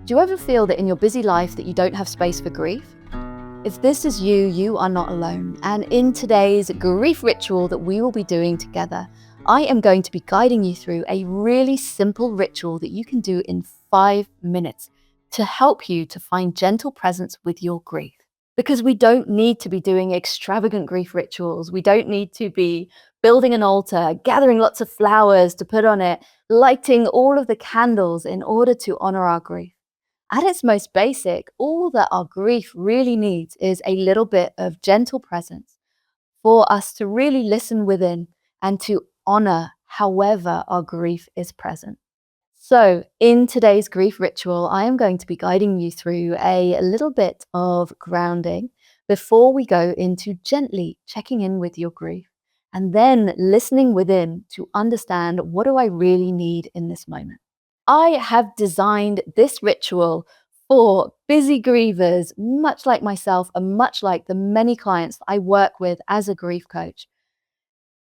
Do you ever feel that in your busy life that you don't have space for grief? If this is you, you are not alone. And in today's grief ritual that we will be doing together, I am going to be guiding you through a really simple ritual that you can do in 5 minutes to help you to find gentle presence with your grief. Because we don't need to be doing extravagant grief rituals. We don't need to be building an altar, gathering lots of flowers to put on it, lighting all of the candles in order to honor our grief. At its most basic, all that our grief really needs is a little bit of gentle presence for us to really listen within and to honor however our grief is present. So, in today's grief ritual, I am going to be guiding you through a little bit of grounding before we go into gently checking in with your grief and then listening within to understand, what do I really need in this moment? I have designed this ritual for busy grievers, much like myself and much like the many clients that I work with as a grief coach,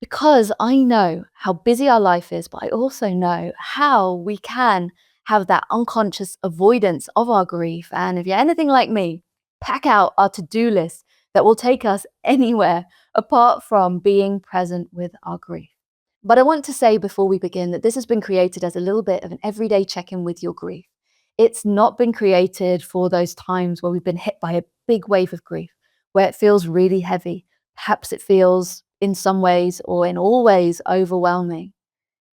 because I know how busy our life is, but I also know how we can have that unconscious avoidance of our grief. And if you're anything like me, pack out our to-do list that will take us anywhere apart from being present with our grief. But I want to say before we begin that this has been created as a little bit of an everyday check-in with your grief. It's not been created for those times where we've been hit by a big wave of grief, where it feels really heavy. Perhaps it feels in some ways or in all ways overwhelming.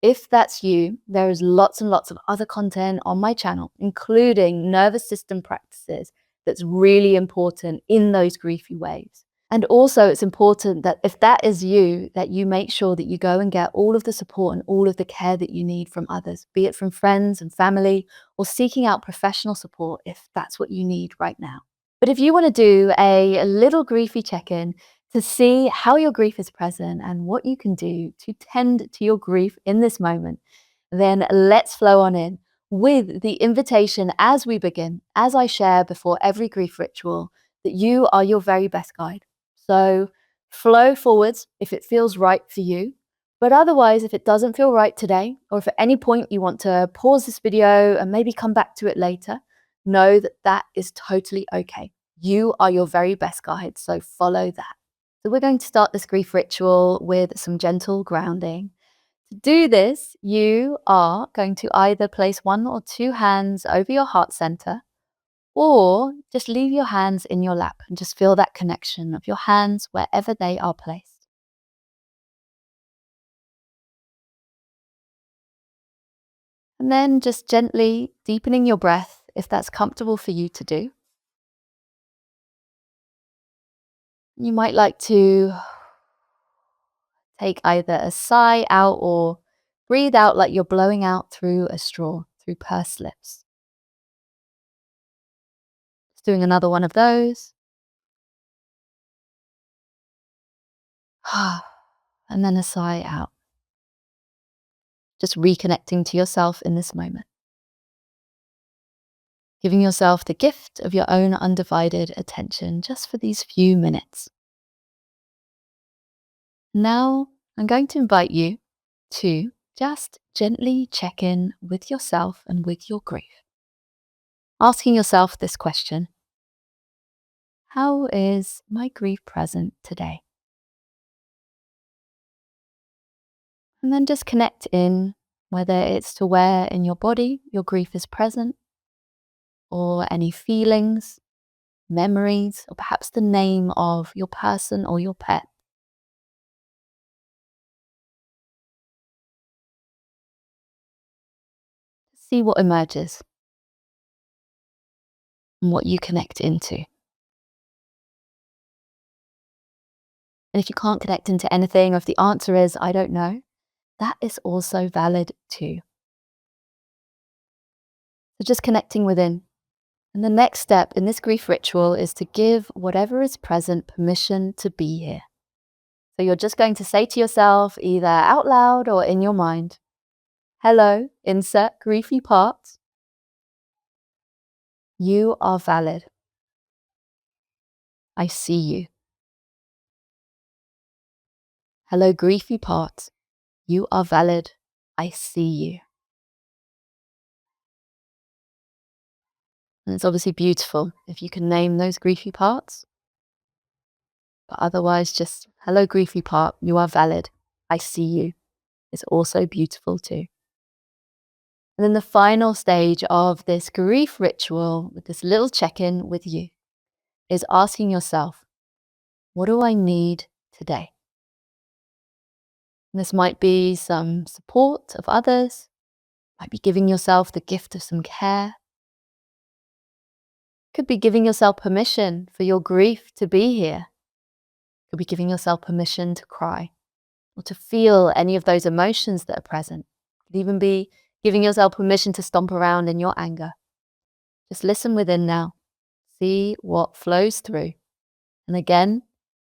If that's you, there is lots and lots of other content on my channel, including nervous system practices, that's really important in those griefy waves. And also it's important that if that is you, that you make sure that you go and get all of the support and all of the care that you need from others, be it from friends and family, or seeking out professional support if that's what you need right now. But if you want to do a little griefy check-in to see how your grief is present and what you can do to tend to your grief in this moment, then let's flow on in with the invitation as we begin, as I share before every grief ritual, that you are your very best guide. So flow forwards if it feels right for you. But otherwise, if it doesn't feel right today, or if at any point you want to pause this video and maybe come back to it later, know that that is totally okay. You are your very best guide, so follow that. So we're going to start this grief ritual with some gentle grounding. To do this, you are going to either place 1 or 2 hands over your heart center, or just leave your hands in your lap and just feel that connection of your hands wherever they are placed. And then just gently deepening your breath if that's comfortable for you to do. You might like to take either a sigh out or breathe out like you're blowing out through a straw, through pursed lips. Just doing another one of those. And then a sigh out. Just reconnecting to yourself in this moment. Giving yourself the gift of your own undivided attention just for these few minutes. Now, I'm going to invite you to just gently check in with yourself and with your grief. Asking yourself this question: how is my grief present today? And then just connect in, whether it's to where in your body your grief is present, or any feelings, memories, or perhaps the name of your person or your pet. See what emerges and what you connect into. And if you can't connect into anything, or if the answer is, I don't know, that is also valid too. So just connecting within. And the next step in this grief ritual is to give whatever is present permission to be here. So you're just going to say to yourself, either out loud or in your mind, hello, insert griefy part. You are valid. I see you. Hello, griefy part. You are valid. I see you. And it's obviously beautiful if you can name those griefy parts. But otherwise, just hello, griefy part. You are valid. I see you. It's also beautiful too. And then the final stage of this grief ritual, with this little check-in with you, is asking yourself, what do I need today? And this might be some support of others, might be giving yourself the gift of some care, could be giving yourself permission for your grief to be here, could be giving yourself permission to cry or to feel any of those emotions that are present. Could even be giving yourself permission to stomp around in your anger. Just listen within now. See what flows through. And again,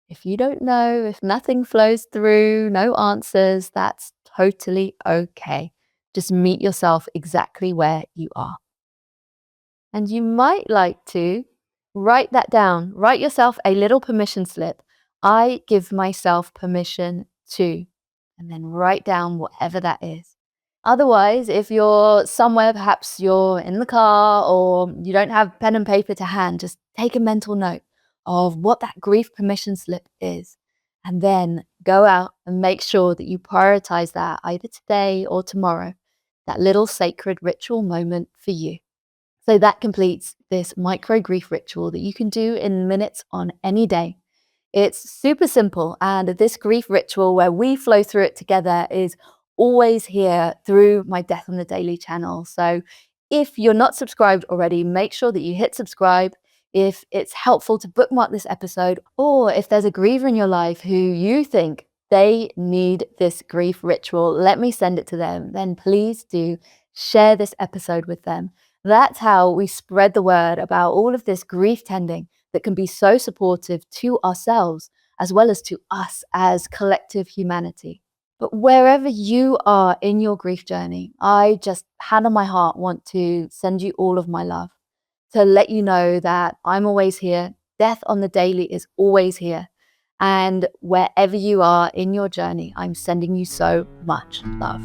if you don't know, if nothing flows through, no answers, that's totally okay. Just meet yourself exactly where you are. And you might like to write that down. Write yourself a little permission slip. I give myself permission to, and then write down whatever that is. Otherwise, if you're somewhere, perhaps you're in the car or you don't have pen and paper to hand, just take a mental note of what that grief permission slip is. And then go out and make sure that you prioritize that either today or tomorrow, that little sacred ritual moment for you. So that completes this micro grief ritual that you can do in minutes on any day. It's super simple, and this grief ritual where we flow through it together is always here through my Death on the Daily channel. So if you're not subscribed already, make sure that you hit subscribe. If it's helpful to bookmark this episode, or if there's a griever in your life who you think they need this grief ritual, let me send it to them, then please do share this episode with them. That's how we spread the word about all of this grief tending that can be so supportive to ourselves as well as to us as collective humanity. But wherever you are in your grief journey, I just, hand on my heart, want to send you all of my love, to let you know that I'm always here. Death on the Daily is always here. And wherever you are in your journey, I'm sending you so much love.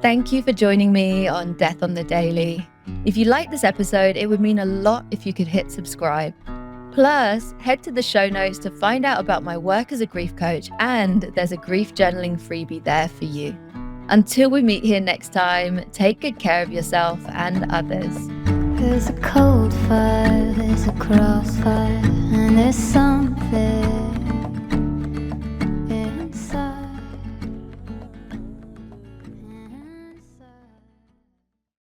Thank you for joining me on Death on the Daily. If you liked this episode, it would mean a lot if you could hit subscribe. Plus, head to the show notes to find out about my work as a grief coach, and there's a grief journaling freebie there for you. Until we meet here next time, take good care of yourself and others. There's a cold fire, there's a crossfire, and there's something